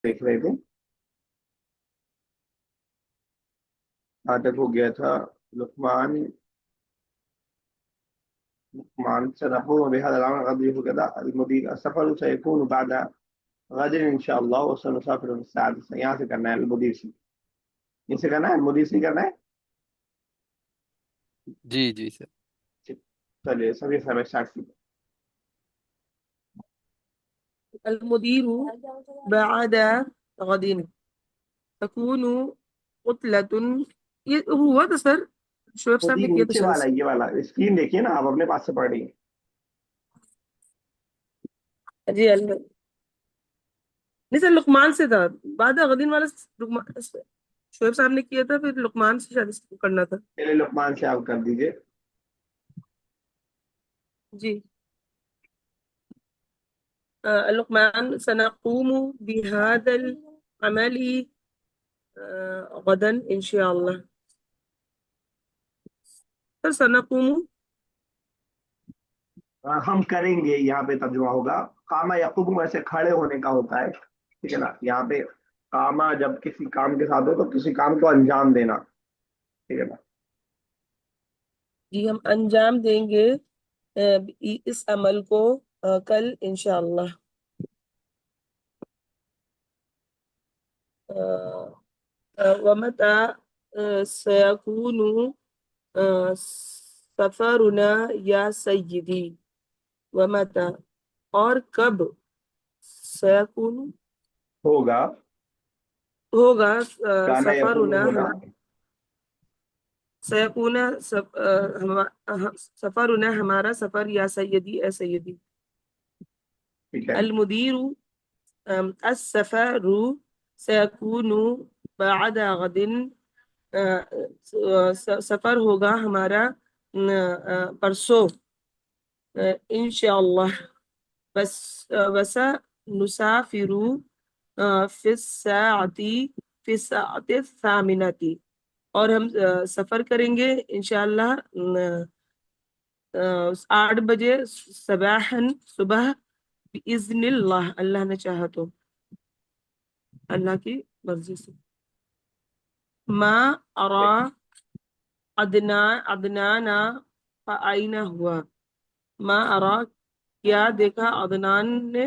دیکھ رہے تھے کہاں تک ہو گیا تھا؟ لقمان لقمان سنقوم بهذا العمل غدا هو كذا المدير السفر سيكون بعد غد ان شاء الله وسنسافر في الساعة 9 یہاں سے کرنا ہے المدير سے، یہ سے کرنا ہے المدير سے کرنا ہے. جی جی سر. چلیے سبھی سمے اسٹارٹ کیجیے. المدير بعد غد تكون عطلة. یہ ہوا تھا سر، شعیب صاحب مدیر نے کیا تھا نیچے شاید والا، سے. یہ والا اسکرین دیکھیے نا، آپ اپنے پاس سے پڑھ رہی ہیں. جی نہیں سر، لقمان سے تھا. بعد غدین والا شعیب صاحب نے کیا تھا، پھر لقمان سے شاید اس کو کرنا تھا. پہلے لقمان سے آپ کر دیجیے. جی لقمان سنقوم بهذا العمل غدا ان شاء الله. سر سنقوم ہم کریں گے، یہاں پہ ترجمہ ہوگا. قامہ یقوم ویسے کھڑے ہونے کا ہوتا ہے، ٹھیک ہے نا. یہاں پہ قامہ جب کسی کام کے ساتھ ہو تو کسی کام کو انجام دینا، ٹھیک ہے نا. جی ہم انجام دیں گے اس عمل کو کل انشاءاللہ. ومتى سيكون سفرنا یا سیدی. ومتى اور کب سيكون ہوگا ہوگا کانا یقوم سفرنا ہونا. سيكون سفرنا ہمارا سفر یا سیدی اے سیدی. ٹھیک ہے. المدير السفر سيكون بعد غد سفر ہوگا ہمارا پرسوں انشاءاللہ. بس نسافر فی الساعة الثامنة. اور ہم سفر کریں گے انشاءاللہ 8 بجے صباحاً صبح، بإذن اللہ اللہ نے چاہا تو، اللہ کی مرضی سے. ما ارا عدنانا فأین ہوا. ما ارا کیا دیکھا عدنان نے،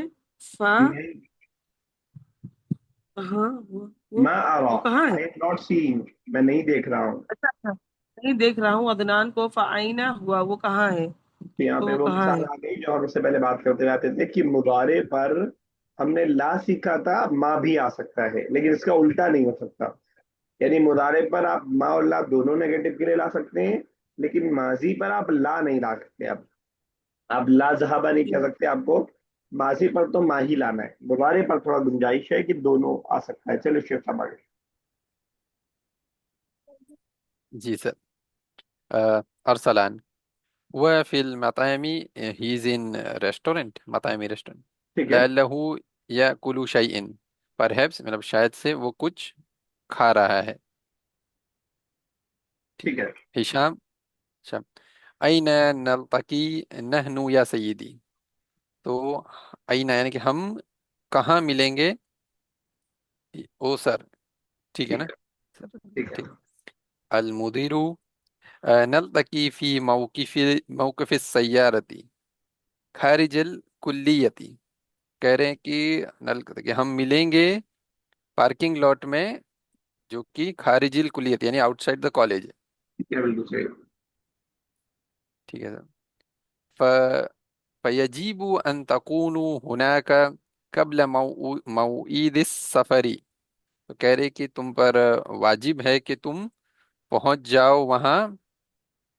کہاں ہوا میں آ رہا وہ ہوں، کہاں ہے. آئی ایم ناٹ سیئنگ، میں نہیں دیکھ رہا ہوں. اچھا اچھا، نہیں دیکھ رہا ہوں عدنان کو. فأین ہوا وہ کہاں ہے، تو یہاں تو پہ وہ وہ کہاں مثال ہے. آ گئی جو ہم اس سے پہلے بات کرتے رہتے تھے کہ مضارع پر ہم نے لا سیکھا تھا، ما بھی آ سکتا ہے لیکن اس کا الٹا نہیں ہو سکتا. یعنی مضارع پر آپ ما اور لا دونوں نیگیٹو کے لیے لا سکتے ہیں، لیکن ماضی پر آپ لا نہیں لا سکتے. اب آپ لا ذہابہ نہیں کہہ سکتے، آپ کو ماضی پر تو ما ہی لانا ہے. مضارع پر تھوڑا گنجائش ہے کہ دونوں آ سکتا ہے. چلو شیخ صاحب آگے. جی سر. ارسلان وفي المطعم he is in restaurant مطعمی ریسٹورنٹ. ٹھیک ہے. لعله يأكل شيء perhaps مطلب شاید سے وہ کچھ کھا رہا ہے. ٹھیک. ٹھیک ہے. ہشام شام أين نلتقي نحن یا سیدی. تو أين یعنی کہ ہم کہاں ملیں گے او سر. ٹھیک ہے نا ٹھیک ہے. سر. ٹھیک ہے. ٹھیک. المدير نلتقي في موقف السيارة خارج الکلیتی. کہہ رہے ہیں کہ ہم ملیں گے پارکنگ لاٹ میں جو کہ خارج الکلیت یعنی آؤٹ سائڈ دا کالج. ٹھیک ہے، بالکل صحیح. ٹھیک ہے سر. فیجیب ان تکونوا هناك قبل موعید السفر. تو کہہ رہے کہ تم پر واجب ہے کہ تم پہنچ جاؤ وہاں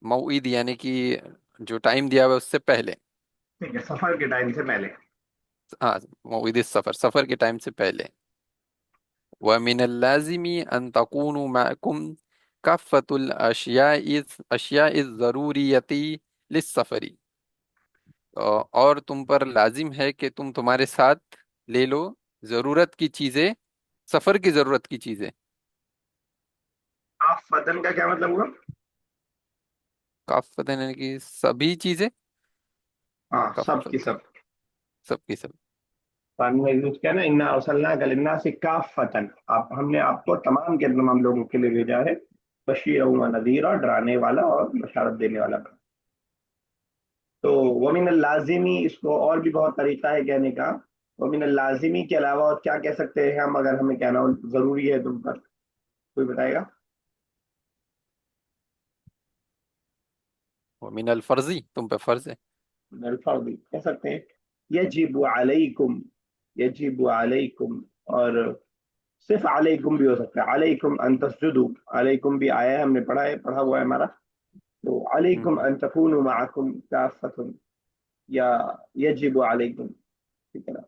موعید یعنی کہ جو ٹائم دیا ہوا ہے اس سے پہلے. ٹھیک ہے، سفر کے ٹائم سے پہلے. ہاں موعید السفر سفر کے ٹائم سے پہلے. ومن اللازم ان تكونوا معكم كافة الاشیاء الضروریتی للسفر. اور تم پر لازم ہے کہ تم تمہارے ساتھ لے لو ضرورت کی چیزیں، سفر کی ضرورت کی چیزیں. آپ فتن کا کیا مطلب ہوا؟ کافت یعنی کہ سبھی چیزیں. ہاں، سب کی کافت سب. سب کی سب. قرآن میں یوز کیا نا، انا ارسلناک للناس کافۃ، آپ ہم نے آپ کو تمام کے تمام لوگوں کے لیے بھیجا ہے، بشیرا و نذیرا، ڈرانے والا اور بشارت دینے والا۔ تو ومن اللازمی، اس کو اور بھی بہت طریقہ ہے کہنے کا، ومن اللازمی کے علاوہ اور کیا کہہ سکتے ہیں ہم اگر ہمیں کہنا ضروری ہے تم پر، کوئی بتائے گا؟ ومن الفرضی، تم پہ فرض ہے۔ من الفرض کہہ سکتے ہیں، یجب علیکم، یجب علیکم، اور صرف علیکم بھی ہو سکتا ہے، علیکم ان تسجدوا، علیکم بھی آیا ہے، ہم نے پڑھا ہے، پڑھا ہوا ہے ہمارا، تو علیکم ان تکونوا معکم کافۃ، یا یجب علیکم، ٹھیک ہے نا؟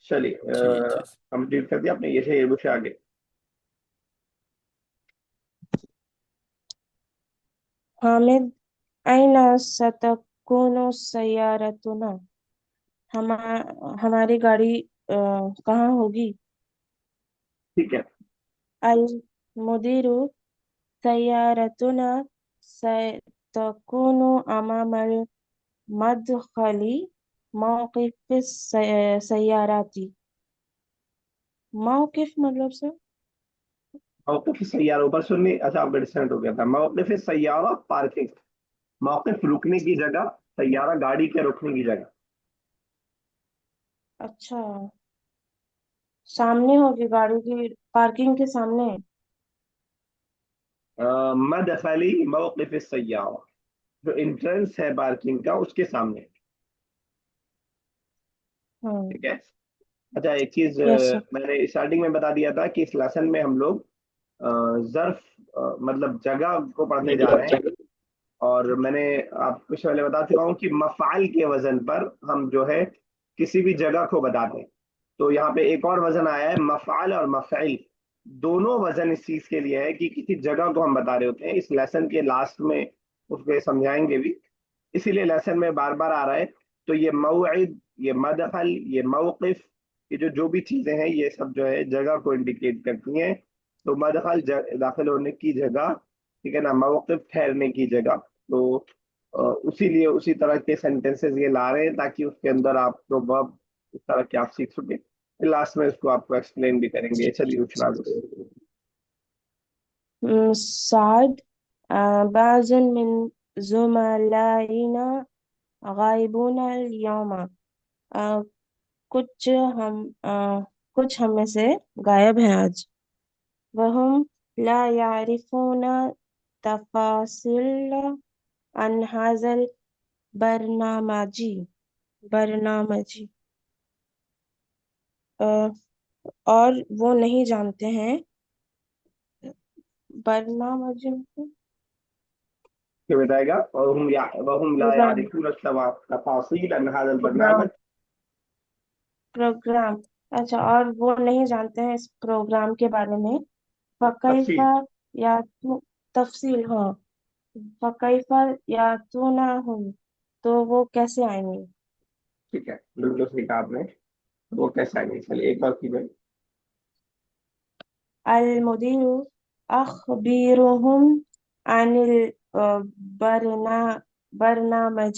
چلیے جی جی۔ کمپلیٹ کر دیا آپ نے، یہ سے یہ آگے۔ حامد أين ستكون سيارتنا؟ ہماری گاڑی کہاں ہوگی؟ ٹھیک ہے، المدير سيارتنا ستكون أمام المدخل موقف السيارات۔ موقف مطلب سے موقف سیارہ اوپر سننی، اچھا آپ کا ڈسٹنٹ ہو گیا تھا، موقف سیارہ پارکنگ، موقف رکنے کی جگہ، سیارہ گاڑی کے رکنے کی جگہ۔ اچھا، سامنے ہوگی گاڑی کی پارکنگ کے سامنے۔ مدخلی موقف السیارہ، جو انٹرنس ہے پارکنگ کا اس کے سامنے، ٹھیک ہے۔ اچھا ایک چیز یس سر۔ میں نے اسٹارٹنگ میں بتا دیا تھا کہ اس لیسن میں ہم لوگ ظرف مطلب جگہ کو پڑھنے جا رہے ہیں، اور میں نے آپ کو پہلے بتا چکا ہوں کہ مفعل کے وزن پر ہم جو ہے کسی بھی جگہ کو بتاتے ہیں، تو یہاں پہ ایک اور وزن آیا ہے مفعل اور مفعل، دونوں وزن اس چیز کے لیے ہے کہ کسی جگہ کو ہم بتا رہے ہوتے ہیں۔ اس لیسن کے لاسٹ میں اس کو سمجھائیں گے بھی، اسی لیے لیسن میں بار بار آ رہا ہے۔ تو یہ موعد، یہ مدخل، یہ موقف، یہ جو بھی چیزیں ہیں یہ سب جو ہے جگہ کو انڈیکیٹ کرتی ہیں۔ تو مدخل داخل ہونے کی جگہ، ٹھیک ہے نا، موقف ٹھہرنے کی جگہ، تو اسی لیے اسی طرح کے سینٹینسز یہ لا رہے ہیں تاکہ اس کے اندر آپ کو ورب اس طرح کے آپ سیکھ سکیں، لاسٹ میں اس کو آپ کو ایکسپلین بھی کریں گے۔ چلیے سنا دو۔ سعد بعض من زملائنا غائبون اليوم۔ کچھ ہم میں سے غائب ہیں آج۔ وهم لا يعرفون تفاصيل عن هذا برنامج اور وہ نہیں جانتے ہیں برنامج کہ بتائے گا، وهم لا پروگرام يعرفون تفاصيل عن هذا البرنامج۔ پروگرام اچھا، اور وہ نہیں جانتے ہیں اس پروگرام کے بارے میں۔ فکیف تفصیل، یا تفصیل، ہاں، فکیف یاتونہم، تو وہ کیسے آئیں گے؟ ٹھیک ہے، بالکل صحیح کہا آپ نے، وہ کیسا ہے؟ چلیے ایک اور چیز ہے، المدیر اخبرهم عن البرنامج،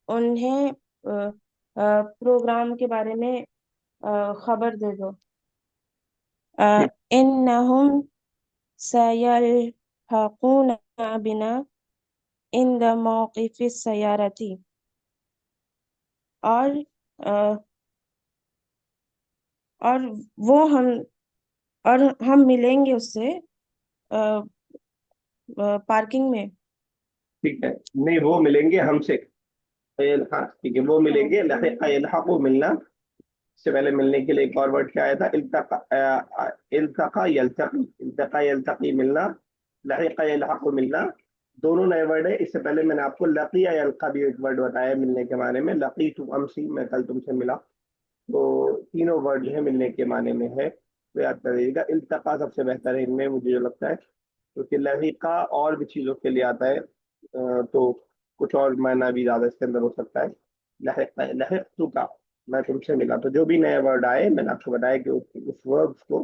انہیں پروگرام کے بارے میں خبر دے دو۔ انہم سیلحقون بنا عند موقف السیارۃ، اور اور وہ ہم ملیں گے اس سے پارکنگ میں۔ ٹھیک ہے، نہیں وہ ملیں گے ہم سے، ٹھیک ہے، وہ ملیں گے، لحق یلحق ملنا، اس سے پہلے ملنے کے لیے ایک اور ورڈ کیا آیا تھا، التقا یلتقی، التقا یلتقی ملنا، لحق یلحق ملنا، دونوں نئے ورڈ ہے۔ اس سے پہلے میں نے آپ کو لقی یلقا بھی ایک ورڈ بتایا ملنے کے معنی میں، لقیت امسی، میں کل تم سے ملا، تو تینوں ورڈ جو ہے ملنے کے معنی میں ہے، تو یاد کریے گا۔ التقا سب سے بہتر ہے ان میں مجھے جو لگتا ہے، کیونکہ لحقہ اور بھی چیزوں کے لیے آتا ہے، تو کچھ اور معنی بھی زیادہ اس کے اندر ہو سکتا ہے۔ لحق کا میں تم سے ملا، تو جو بھی نئے ورڈ آئے میں نے آپ کو بتایا کہ اس ورڈ کو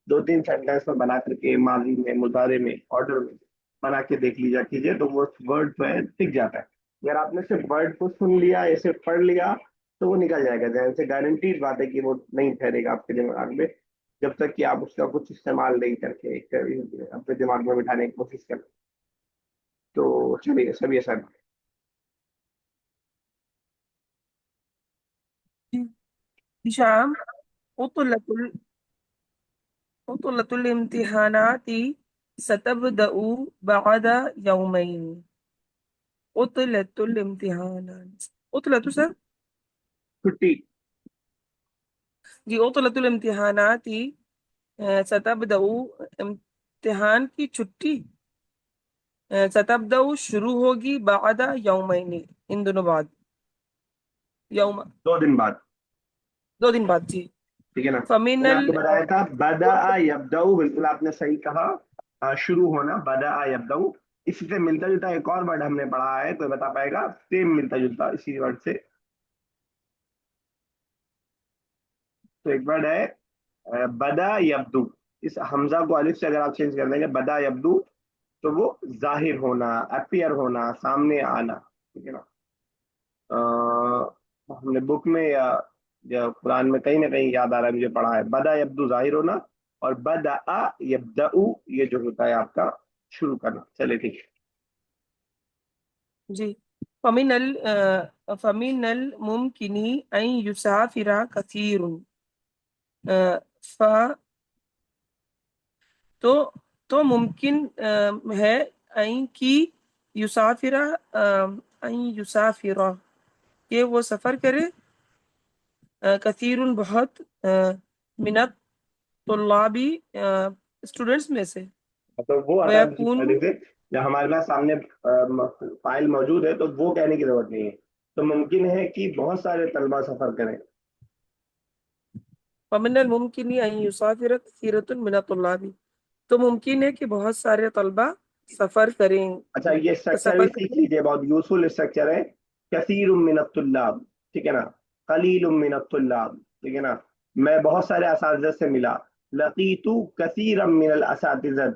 دو تین سینٹینس میں بنا کر کے ماضی میں، مضارع میں، آرڈر میں بنا کے دیکھ لیجا کیجیے، تو وہ ورڈ جو ہے ٹک جاتا ہے۔ اگر آپ نے صرف ورڈ کو سن لیا یا صرف پڑھ لیا تو وہ نکل جائے گا ذہن سے. گارنٹیڈ بات ہے کہ وہ نہیں ٹھہرے گا آپ کے دماغ میں جب تک کہ آپ اس کا کچھ استعمال نہیں کر کے اپنے دماغ میں بٹھانے کی کوشش کریں. تو چلیے سب یہ سب هشام عطلة الامتحانات ستبدأ بعد يومين. عطلة الامتحانات عطلة سر چھٹی. جی عطلة الامتحانات ستبدأ امتحان کی چھٹی ستبدأ شروع ہوگی بعد یومین ان دنوں بعد یوم 2 دن بعد. 2 دن بعد جی. ٹھیک ہے نا. فمن میں نے آپ کو بتایا تھا بدا یبدا، بالکل آپ نے صحیح کہا. شروع ہونا بدا یبدا. اسی سے ملتا جلتا ایک اور ورڈ ہم نے پڑھا ہے، کوئی بتا پائے گا؟ سیم ملتا جلتا اسی ورڈ سے. تو ایک ورڈ ہے بدا یبدو. اس حمزہ کو الف سے اگر آپ چینج کر دیں گے بدا یبدو تو وہ ظاہر ہونا، اپیئر ہونا، سامنے آنا. ٹھیک ہے نا. ہم نے بک میں یا قرآن میں کہیں نہ کہیں یاد آ رہا ہے مجھے پڑھا ہے بدا یبدو ظاہر ہونا، اور بدا یبدا یہ جو ہوتا ہے آپ کا شروع کرنا. چلے ٹھیک ہے. جی. فمن الممکن ان یسافر کثیر ف تو ممکن ہے ان کی یسافر کہ وہ سفر کرے کثیر بہت منت طلابی اسٹوڈنٹس میں سے. تو وہ آتا ویکون ہے جب ہمارے پاس سامنے فائل موجود ہے تو وہ کہنے کی ضرورت نہیں ہے. تو ممکن ہے کہ بہت سارے طلبہ سفر کریں. فمن الممکن ان یسافر کثیرۃ من الطلاب تو ممکن ہے کہ بہت سارے طلبہ سفر کریں. اچھا یہ اسٹرکچر بھی سفر سیکھ لیجیے، بہت یوزفل اسٹرکچر ہے. کثیر من الطلاب، ٹھیک ہے نا. قلیل من الطلاب، ٹھیک ہے نا. میں بہت سارے اساتذہ سے ملا. لقیت کثیرا من الاساتذہ.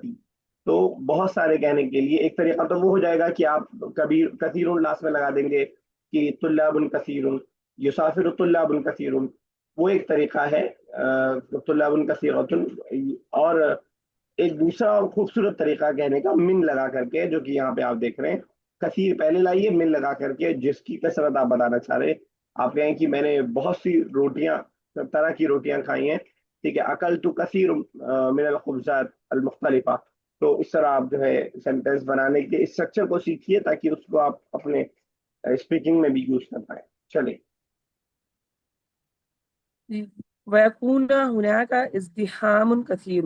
تو بہت سارے کہنے کے لیے ایک طریقہ تو وہ ہو جائے گا کہ آپ کبھی کثیر لاسٹ میں لگا دیں گے کہ طلاب کثیر، یسافر طلاب کثیر. وہ ایک طریقہ ہے طلاب کثیر. اور ایک دوسرا اور خوبصورت طریقہ کہنے کا من لگا کر کے، جو کہ یہاں پہ آپ دیکھ رہے ہیں. کثیر پہلے لائیے، من لگا کر کے جس کی کثرت آپ بتانا چاہ رہے ہیں. آپ کہیں کہ میں نے بہت سی روٹیاں، طرح کی روٹیاں کھائی ہیں. ٹھیک ہے. اکل تو کثیر من الخبزات المختلفہ. تو اس طرح آپ جو ہے سینٹینس بنانے کے اسٹرکچر کو سیکھیے تاکہ اس کو آپ اپنے اسپیکنگ میں بھی یوز کر پائیں. چلیے. ویکون ہناک ازدحام کثیر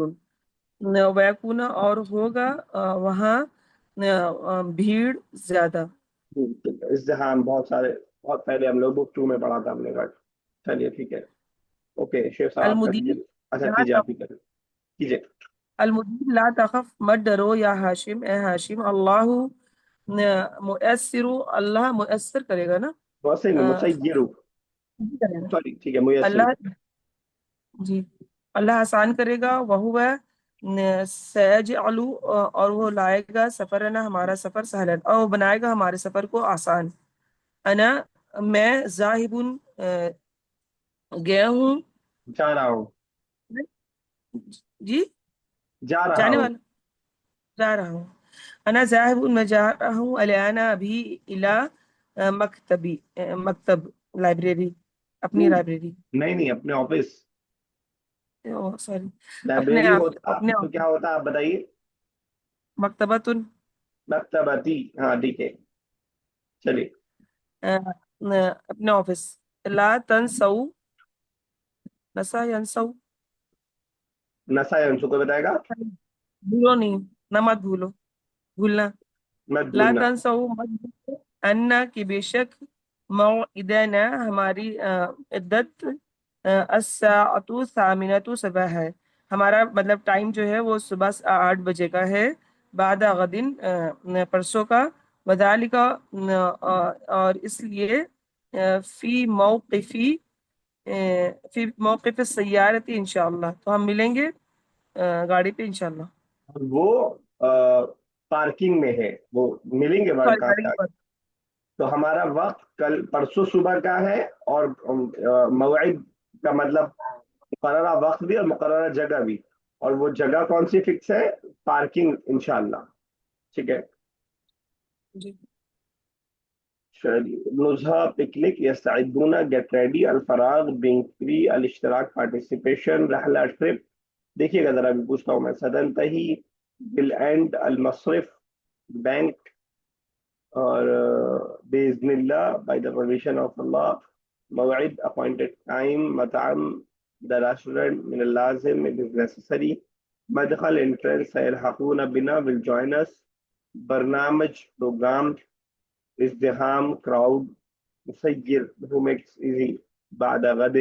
ویکون اور ہوگا وہاں بھیڑ زیادہ. ازدحام بہت سارے، بہت پہلے ہم لوگ بک 2 میں پڑھا تھا ہم نے. چلیے ٹھیک ہے. اوکے شیخ صاحب آپ کا المدیر کیجیے. اچھا لا کیجیے، آپ ہی کریں کیجیے. المدیر لا تخف مت ڈرو یا ہاشم اے ہاشم اللہ مؤثر اللہ مؤثر کرے گا نا بہت سے مسیرو، کرے گا سوری ٹھیک ہے میسر. اللہ جی اللہ آسان کرے گا. وہ سیجعل اور وہ لائے گا سفرنا ہمارا سفر سہلن اور وہ بنائے گا ہمارے سفر کو آسان. انا میں ذاہب گیا ہوں جا رہا ہوں، جی جا رہا جانے ہوں. والا جا رہا ہوں. انا ذاہب میں جا رہا ہوں الیانا ابھی الی مکتبی مکتب لائبریری اپنی لائبریری نہیں نہیں، اپنے آفس. سوری لائبریری ہوتا اپنے تو کیا ہوتا آپ بتائیے؟ مکتبۃ مکتبتی. ہاں ٹھیک ہے. چلیے. اپنے آفس. لا تنسو نسا ینسو نسا انسو کو بتائے گا. بھولو نہیں نہ مت بھولو بھولنا. مت لا بھولنا. تنسو مت بھولو انا کی بے شک موعدنا ہماری عدت الساعۃ الثامنۃ صبح ہے. ہمارا مطلب ٹائم جو ہے وہ صبح 8 بجے کا ہے. بعد غدن پرسوں کا. وذالک اور اس لیے فی موقف السیارتی انشاءاللہ تو ہم ملیں گے گاڑی پہ انشاءاللہ. وہ پارکنگ میں ہے، وہ ملیں گے ورڈ سوری کہاں گاڑی سے کے آ پاس تو ہمارا وقت کل پرسوں صبح کا ہے، اور موعد کا مطلب مقررہ وقت بھی اور مقررہ جگہ بھی، اور وہ جگہ کون سی فکس ہے؟ پارکنگ انشاءاللہ. ٹھیک ہے. جی نزهة پکنک يستعدون get ready الفراغ being free الاشتراک participation رحلہ ٹرپ. دیکھیے گا ذرا بھی پوچھتا ہوں میں. ستنتہی بالعند المصرف بینک، اور بإذن اللہ by the permission of Allah. موعد appointed time. مطعم the restaurant. من اللازم it is necessary. مدخل entrance سيلحقون بنا will join us. برنامج program. ازدحام crowd. مسير who makes easy. بعد غد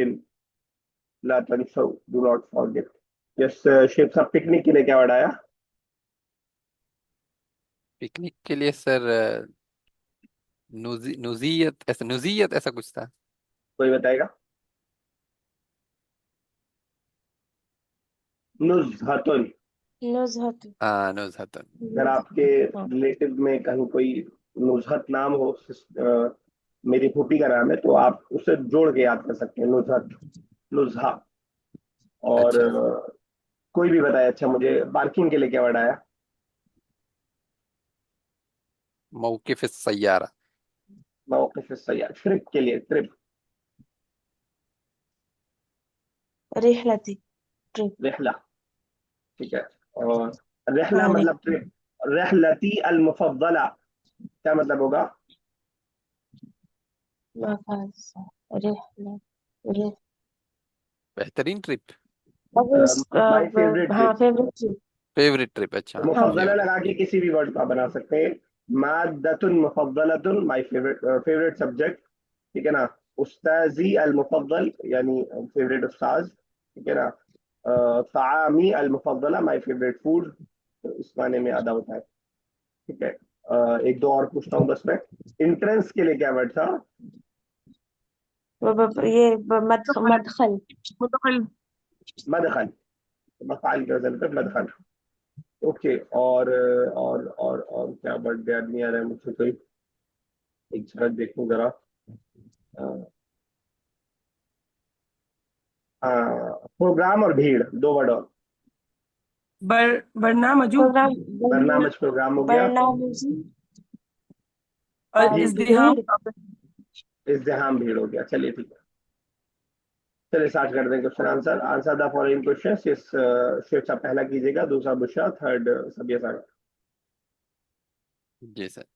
لا تنسوا do not forget. یس شیخ صاحب پکنک کے لیے کیا بڑھایا؟ پکنک کے لیے سر نزیت ایسا کچھ تھا. کوئی بتائے گا؟ نزہتن. نزهة. نزہتن. اگر آپ کے ریلیٹو میں کہیں کوئی نزہت نام ہو، میری پھوپھی کا نام ہے، تو آپ اسے جوڑ کے یاد کر سکتے ہیں. نزہت، نزہہ. اور اچھا کوئی بھی بتایا. اچھا مجھے پارکنگ کے لیے کیا بڑھایا؟ موقف السیارہ. موقف السیارہ. ٹرپ کے لیے ٹرپ. رحلتي. trip. رحلہ. ٹھیک ہے. اور رحلہ ہاں مطلب ٹرپ. رحلتی المفضلہ کیا مطلب ہوگا؟ مفاز. رحلة. بہترین ٹرپ، مائی فیوریٹ ہاں trip. Favourite trip. Favourite trip. اچھا ہاں مفضلہ favorite. لگا کے کسی بھی ورڈ کو آپ بنا سکتے ہیں. مادۃ مفضلۃ مائی فیوریٹ سبجیکٹ. ٹھیک ہے نا. استاذی المفضل یعنی فیوریٹ استاذ. ٹھیک ہے نا. طعامی المفضلہ مائی فیوریٹ فوڈ. اس معنی میں ادا ہوتا ہے. ٹھیک ہے. ایک دو اور پوچھتا ہوں بس میں. انٹرنس کے لیے کیا ورڈ تھا؟ یہ مدخل. مدخل. مدخل. مفعول کے وزن پہ مدخل. اوکے. اور کیا ورڈ یاد نہیں آ رہا ہے مجھے کوئی. ایک جگہ دیکھوں ذرا. پروگرام اور بھیڑ، دو ورڈ اور. برنامجو پروگرام. برنامج پروگرام ہو گیا. برنامجی. اور بھیڑ. ازدحام. ازدحام بھیڑ ہو گیا. چلیے ٹھیک ہے. چلیے اسٹارٹ کر دیں question answer. Answer the following question. اس شیخ صاحب پہلا کیجیے گا، دوسرا بشرا، تھرڈ سبیہ ساگر. جی سر.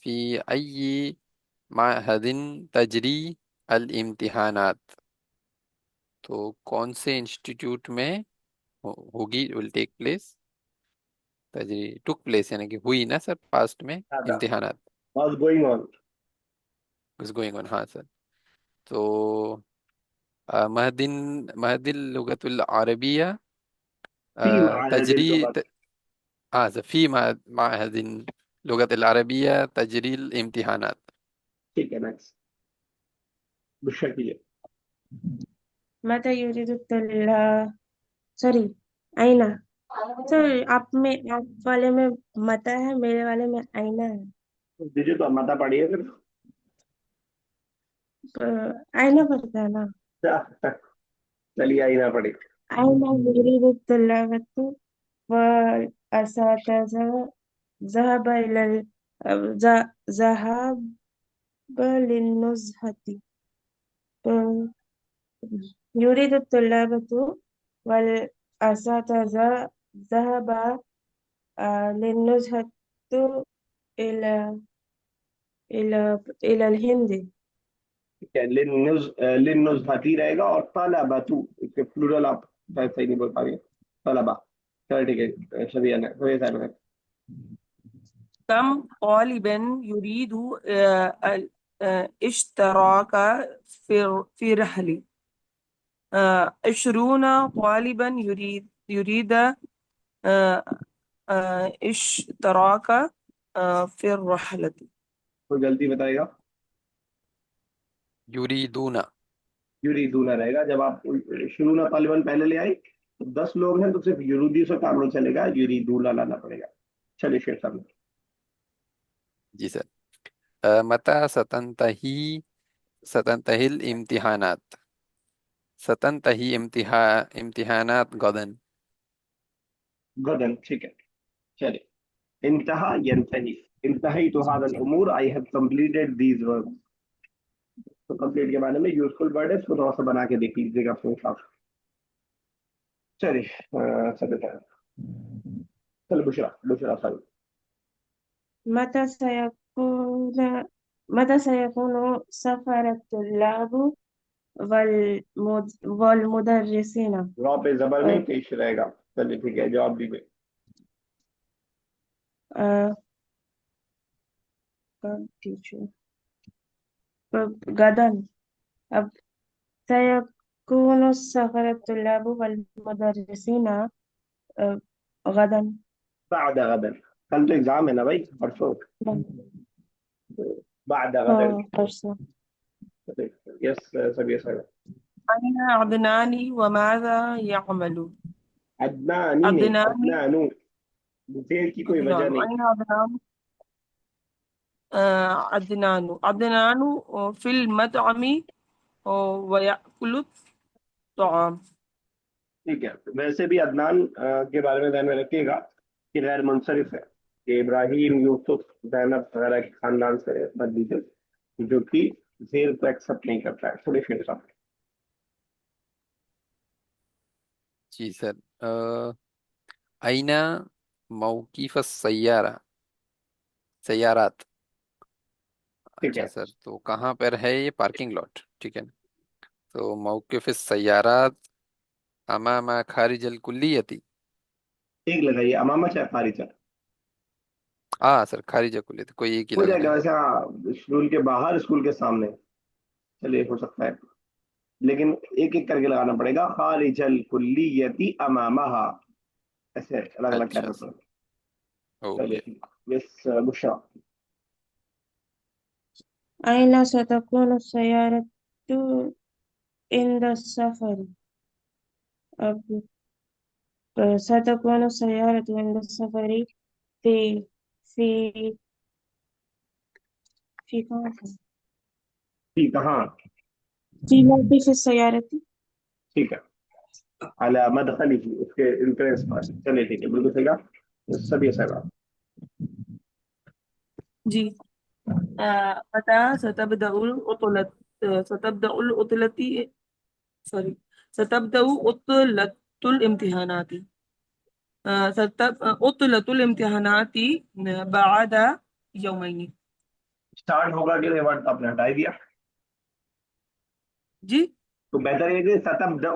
فی ای معہد تجری الامتحانات، تو کون سے انسٹیٹیوٹ میں ہوگی، ول ٹیک پلیس. تجری ٹک پلیس یعنی کہ ہوئی نا سر پاسٹ میں امتحانات. Was going on. Is going on. ہاں سر. تو مہد اللغت العربیہ فی معاہد تجری. اللغت. ہاں سر. فی معہد لغت العربیہ تجری الامتحانات. ٹھیک ہے. نیکسٹ بشرا کیجیے. متى يريد الطلاب. سوری. آئینہ. سر آپ والے میں متا ہے، میرے والے میں آئینہ ہے. دیجیے تو متا پڑھیے پھر. آئینہ پڑتا ہے نا. چلیے آئینہ پڑھی. أين يريد الطلبة والأساتذة ذهاب للنزهة. يريد الطلبة والأساتذة ذهاب للنزهة إلى إلى الهند. للنزهتی رہے گا، اور طلبتو پلورل آپ صحیح نہیں بول پا رہی ہیں. طلبا. چلو ٹھیک ہے. شبیہ نے شبیہ صاحب نے. كم طالبا يريد اشتراك في رحلة. 20 طالبا يريد اشتراك في الرحلة. کوئی غلطی بتائے گا؟ یریدون. یریدون رہے گا. جب آپ شروع طالباً پہلے لے آئی تو 10 لوگ ہیں تو صرف یریدی سے کام نہیں چلے گا، یریدون لانا پڑے گا. چلیے شیخ صاحب. جی سر. متى ستنتهي الامتحانات؟ ستنتهي امتحانات غدا. غدا، ٹھیک ہے. چلیے. انتہا ینتہی. انتہیت هذا الامور، I have completed these works. تو کمپلیٹ کے بارے میں یوزفل ورڈ ہے، اس کو تھوڑا سا بنا کے دیکھ لیجیے گا اپنے حساب سے. چلیے چلو بشرا صاحب. متى سيكون سفر الطلاب والمدرسين؟ را پہ زبر نہیں پیش رہے گا. چلیے ٹھیک ہے، جواب دیجیے. غدا. اب سيكون سفر الطلاب والمدرسين غدا. بعد غدا. کل تو ایگزام ہے نا بھائی، پرسوں. بعد غدا. پرسوں. یس سب یس. أين عدنان وماذا يعمل؟ عدنانی نہیں، عدنانو. زیر کی کوئی وجہ نہیں. أين عدنان؟ عدنان في المطعم ويأكل الطعام. ٹھیک ہے. ویسے بھی عدنان کے بارے میں ذہن میں رکھیے گا کہ غیر منصرف ہے، کہ ابراہیم، یوسف، زینب وغیرہ کے خاندان سے بدلی تھے، جو کہ زیر کو ایکسپٹ نہیں کرتا ہے. تھوڑی فیر صاحب. جی سر. أين موقف السيارة سیارات. ٹھیک اچھا ہے. سر، تو کہاں پر ہے یہ پارکنگ لاٹ؟ ٹھیک ہے نا. تو موقف السیارات امام خارج الکلیتی. ایک لگائیے، امامہ چاہے خارج ہے، ہاں سر، خارج الکلیتی کوئی ایک ہی ہو جائے لگانا گا. ہے. ویسے اسکول کے باہر، اسکول کے سامنے، چلیے ہو سکتا ہے، لیکن ایک ایک کر کے لگانا پڑے گا. خارج الکلیتی امامہا، ایسے الگ الگ اچھا کہنا سر، پڑے گا. اوکے. چلیے. یس بشرا. أين ستكون السيارة عند السفر؟ اب ستكون السيارة عند السفر في في كمان کہاں. في موقف السيارة. ٹھیک ہے. علی مدخلی، اس کے انٹرنس پر. چلیے ٹھیک ہے، بالکل صحیح کہا. سب یہ صحیح. جی. متى ستبدأ عطلة الامتحانات؟ عطلة الامتحانات بعد يومين. اسٹارٹ ہوگا کہ ورڈ آپ نے ہٹا ہی دیا، جی تو بہتر ہے کہ ستبدأ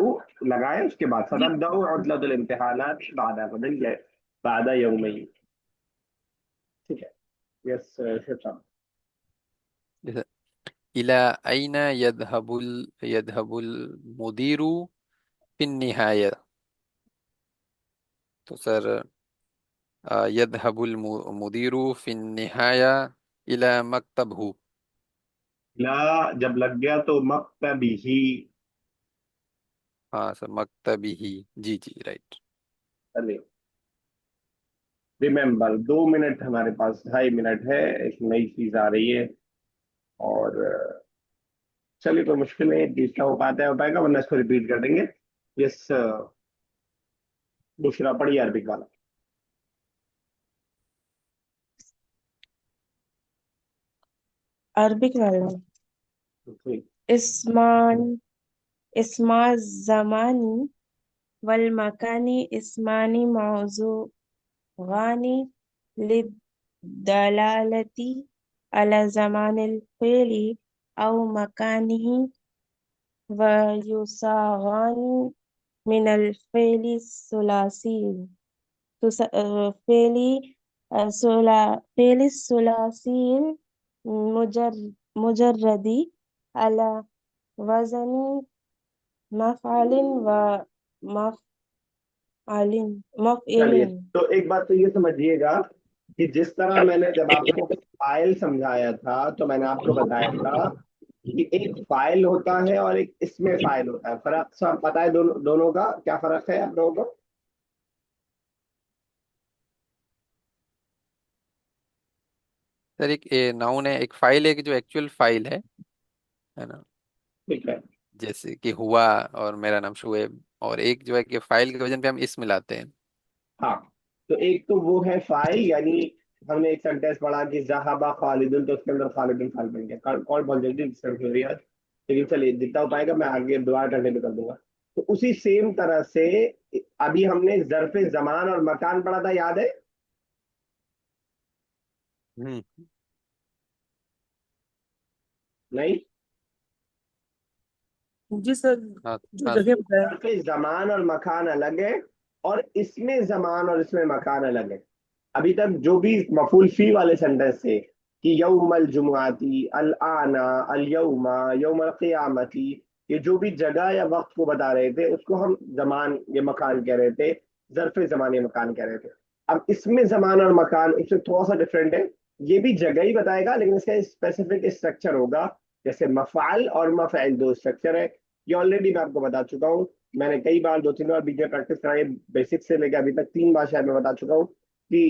لگائیں، اس کے بعد جی ستبدأ عطلة الامتحانات بعد بدل جائے بعد یومین. ٹھیک ہے. یس شیخ صاحب. إلى أين يذهب المدير في النهاية؟ تو سر يذهب المدير في النهاية إلى مكتبه. لا جب لگ گیا تو مکتبی ہی. ہاں سر، مکتبی ہی. جی جی رائٹ. ریمبر 2 منٹ ہمارے پاس، 2.5 منٹ ہے. ایک نئی چیز آ رہی ہے، اور چلیے کوئی مشکل نہیں، جس کا ہو پاتا ہے ہو پائے گا، ورنہ اس کو ریپیٹ کر دیں گے. یس دوسرا پڑھیے عربک والا. عربک والا. اسم الزمان والمكان اسمان موضوعان للدلالة على زمان الفعل أو مكانه، ويصاغان من الفعل الثلاثي فعل الثلاثي مجرد على وزن مفعل چلیے مفعل. تو ایک بات تو یہ سمجھیے گا کہ جس طرح میں نے جب آپ کو فائل سمجھایا تھا تو میں نے آپ کو بتایا تھا کہ ایک فائل ہوتا ہے اور ایک اسم فائل ہوتا ہے. فرق سب پتا ہے دونوں کا کیا فرق ہے آپ لوگوں کو؟ سر ایک ناؤن ہے، ایک فائل ہے کہ جو ایکچوئل فائل ہے نا، ٹھیک ہے. جیسے کہ ہوا اور میرا نام شعیب، اور ایک جو ہے کہ فائل کے وجن پہ ہم اسم لاتے ہیں. ہاں تو ایک تو وہ ہے فائل، یعنی ہم نے ایک سینٹینس پڑھا کہ ذہبا خالدن، تو اس کے اندر خالدن فائل بن گیا. کون بہت جلدی ڈسکس ہو رہی ہے، لیکن چلیے جتنا ہو پائے گا میں آگے دوبارہ کرنے پہ کر دوں گا. تو اسی سیم طرح سے ابھی ہم نے ظرف زمان اور مکان پڑھا تھا، یاد ہے؟ ہوں. نہیں. جی سر، ہاں جو ہاں جگہ بتایا. ظرف زمان اور مکان الگ ہے، اور اس میں زمان اور اس میں مکان الگ ہے. ابھی تک جو بھی مفعول فی والے سینٹینس تھے کہ یوم الجمعاتی، الانا، الیوم، یوم القیامتی، یہ جو بھی جگہ یا وقت کو بتا رہے تھے اس کو ہم زمان یا مکان کہہ رہے تھے، ظرف زمان یا مکان کہہ رہے تھے. اب اس میں زمان اور مکان اس سے تھوڑا سا ڈفرینٹ ہے. یہ بھی جگہ ہی بتائے گا لیکن اس کا اسپیسیفک اسٹرکچر ہوگا. جیسے مفعل اور مفعل دو اسٹرکچر ہے. یہ آلریڈی میں آپ کو بتا چکا ہوں، میں نے کئی بار 2-3 بار بیچ میں پریکٹس کرائی، بیسک سے لے کے ابھی تک 3 بار شاید میں بتا چکا ہوں کہ